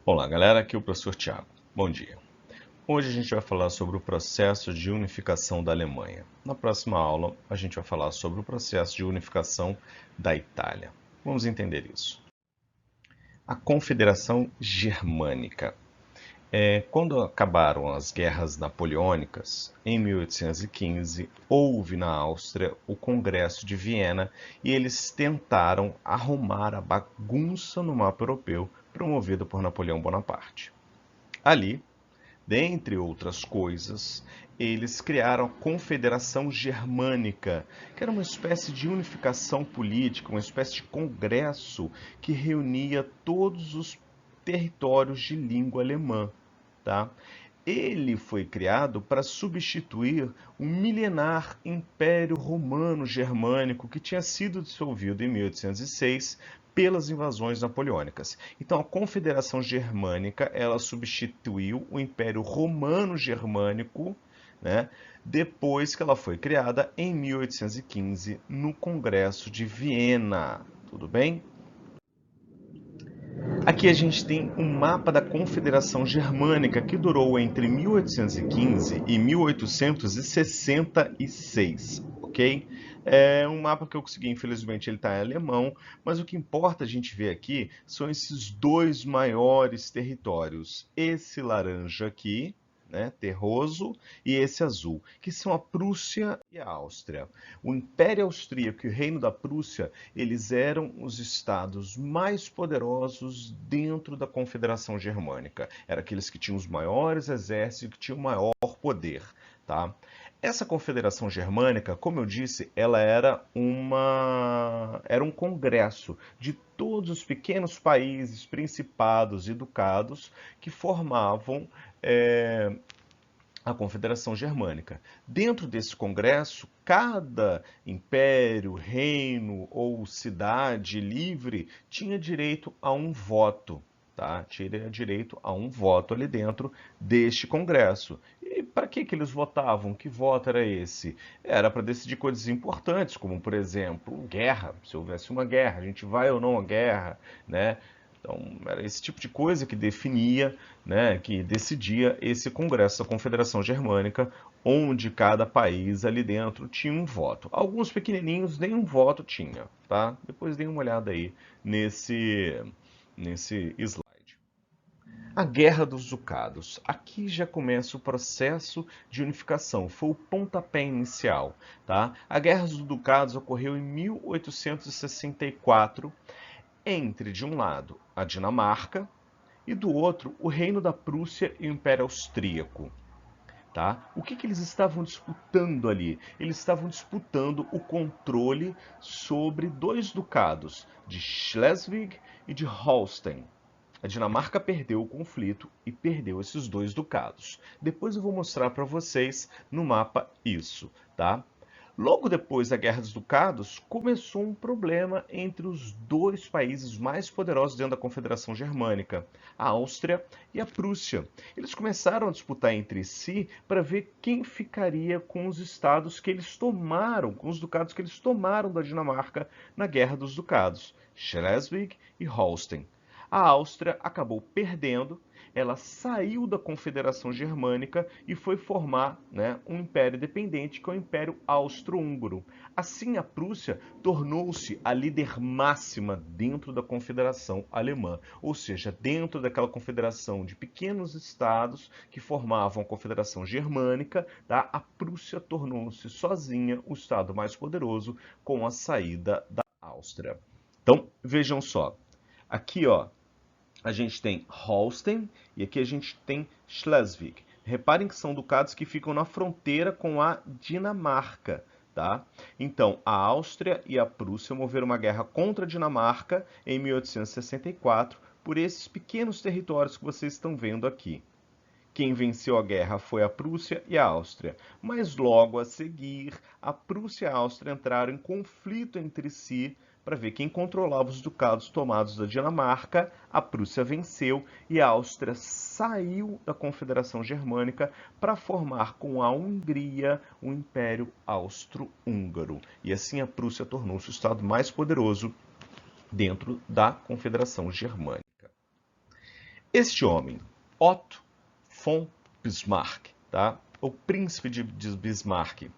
Olá, galera, aqui é o professor Tiago. Bom dia. Hoje a gente vai falar sobre o processo de unificação da Alemanha. Na próxima aula, a gente vai falar sobre o processo de unificação da Itália. Vamos entender isso. A Confederação Germânica. Quando acabaram as guerras napoleônicas, em 1815, houve na Áustria o Congresso de Viena e eles tentaram arrumar a bagunça no mapa europeu promovido por Napoleão Bonaparte. Ali, dentre outras coisas, eles criaram a Confederação Germânica, que era uma espécie de unificação política, uma espécie de congresso que reunia todos os territórios de língua alemã, tá? Ele foi criado para substituir o milenar Império Romano Germânico que tinha sido dissolvido em 1806 pelas invasões napoleônicas. Então, a Confederação Germânica, ela substituiu o Império Romano Germânico, né, depois que ela foi criada em 1815 no Congresso de Viena. Tudo bem? Aqui a gente tem um mapa da Confederação Germânica que durou entre 1815 e 1866, ok? É um mapa que eu consegui, infelizmente ele está em alemão, mas o que importa a gente ver aqui são esses dois maiores territórios. Esse laranja aqui, né, terroso, e esse azul, que são a Prússia e a Áustria. O Império Austríaco e o Reino da Prússia, eles eram os estados mais poderosos dentro da Confederação Germânica. Eram aqueles que tinham os maiores exércitos, que tinham o maior poder, tá? Essa Confederação Germânica, como eu disse, ela era um congresso de todos os pequenos países, principados e ducados que formavam a Confederação Germânica. Dentro desse congresso, cada império, reino ou cidade livre tinha direito a um voto. Tá? Tinha direito a um voto ali dentro deste congresso. E para que eles votavam? Que voto era esse? Era para decidir coisas importantes, como, por exemplo, guerra. Se houvesse uma guerra, a gente vai ou não à guerra, né? Então, era esse tipo de coisa que definia, né, que decidia esse Congresso da Confederação Germânica, onde cada país ali dentro tinha um voto. Alguns pequenininhos nem um voto tinha, tá? Depois dê uma olhada aí nesse slide. A Guerra dos Ducados. Aqui já começa o processo de unificação. Foi o pontapé inicial, tá? A Guerra dos Ducados ocorreu em 1864 entre, de um lado, a Dinamarca e do outro, o Reino da Prússia e o Império Austríaco. Tá? O que eles estavam disputando ali? Eles estavam disputando o controle sobre dois ducados, de Schleswig e de Holstein. A Dinamarca perdeu o conflito e perdeu esses dois ducados. Depois eu vou mostrar para vocês no mapa isso, tá? Logo depois da Guerra dos Ducados, começou um problema entre os dois países mais poderosos dentro da Confederação Germânica, a Áustria e a Prússia. Eles começaram a disputar entre si para ver quem ficaria com os estados que eles tomaram, com os ducados que eles tomaram da Dinamarca na Guerra dos Ducados, Schleswig e Holstein. A Áustria acabou perdendo, ela saiu da Confederação Germânica e foi formar, né, um império dependente, que é o Império Austro-Húngaro. Assim, a Prússia tornou-se a líder máxima dentro da Confederação Alemã, ou seja, dentro daquela confederação de pequenos estados que formavam a Confederação Germânica, tá, a Prússia tornou-se sozinha o estado mais poderoso com a saída da Áustria. Então, vejam só, aqui, ó, a gente tem Holstein e aqui a gente tem Schleswig. Reparem que são ducados que ficam na fronteira com a Dinamarca, tá? Então, a Áustria e a Prússia moveram uma guerra contra a Dinamarca em 1864 por esses pequenos territórios que vocês estão vendo aqui. Quem venceu a guerra foi a Prússia e a Áustria, mas logo a seguir, a Prússia e a Áustria entraram em conflito entre si para ver quem controlava os ducados tomados da Dinamarca. A Prússia venceu e a Áustria saiu da Confederação Germânica para formar com a Hungria o Império Austro-Húngaro. E assim a Prússia tornou-se o estado mais poderoso dentro da Confederação Germânica. Este homem, Otto von Bismarck, tá? O príncipe de Bismarck,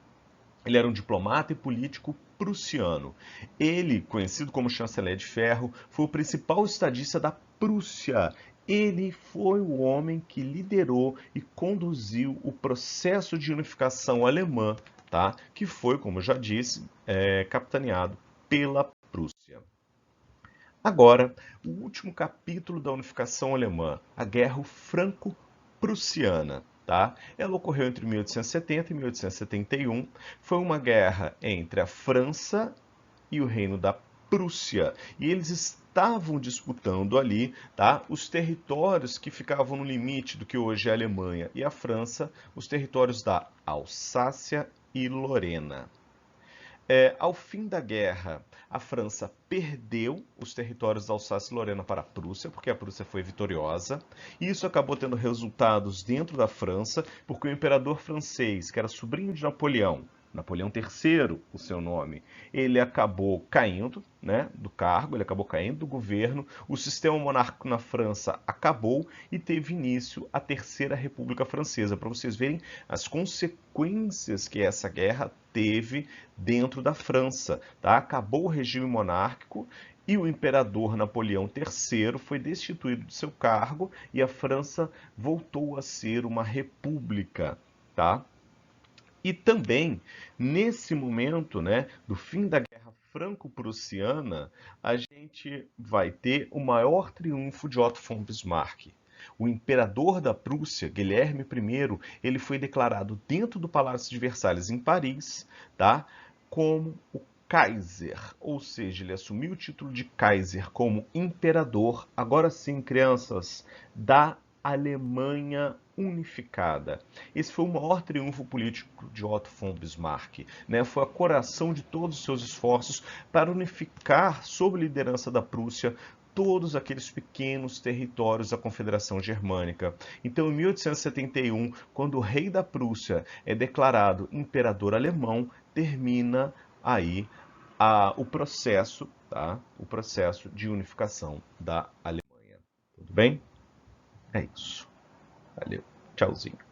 ele era um diplomata e político prussiano. Ele, conhecido como chanceler de ferro, foi o principal estadista da Prússia. Ele foi o homem que liderou e conduziu o processo de unificação alemã, tá? Que foi, como eu já disse, capitaneado pela Prússia. Agora, o último capítulo da unificação alemã, a Guerra Franco-Prussiana. Tá? Ela ocorreu entre 1870 e 1871. Foi uma guerra entre a França e o Reino da Prússia. E eles estavam disputando ali, tá, os territórios que ficavam no limite do que hoje é a Alemanha e a França, os territórios da Alsácia e Lorena. Ao fim da guerra, a França perdeu os territórios da Alsácia e Lorena para a Prússia, porque a Prússia foi vitoriosa. E isso acabou tendo resultados dentro da França, porque o imperador francês, que era sobrinho de Napoleão, Napoleão III, o seu nome, ele acabou caindo, né, do cargo, ele acabou caindo do governo, o sistema monárquico na França acabou e teve início a Terceira República Francesa, para vocês verem as consequências que essa guerra teve dentro da França. Tá? Acabou o regime monárquico e o imperador Napoleão III foi destituído de seu cargo e a França voltou a ser uma república. Tá? E também, nesse momento, né, do fim da Guerra Franco-Prussiana, a gente vai ter o maior triunfo de Otto von Bismarck. O imperador da Prússia, Guilherme I, ele foi declarado dentro do Palácio de Versalhes, em Paris, tá, como o Kaiser, ou seja, ele assumiu o título de Kaiser como imperador, agora sim, crianças, da Alemanha unificada. Esse foi o maior triunfo político de Otto von Bismarck, né? Foi a coração de todos os seus esforços para unificar, sob a liderança da Prússia, todos aqueles pequenos territórios da Confederação Germânica. Então, em 1871, quando o rei da Prússia é declarado imperador alemão, termina aí o processo, tá? O processo de unificação da Alemanha. Tudo bem? É isso. Valeu. Tchauzinho.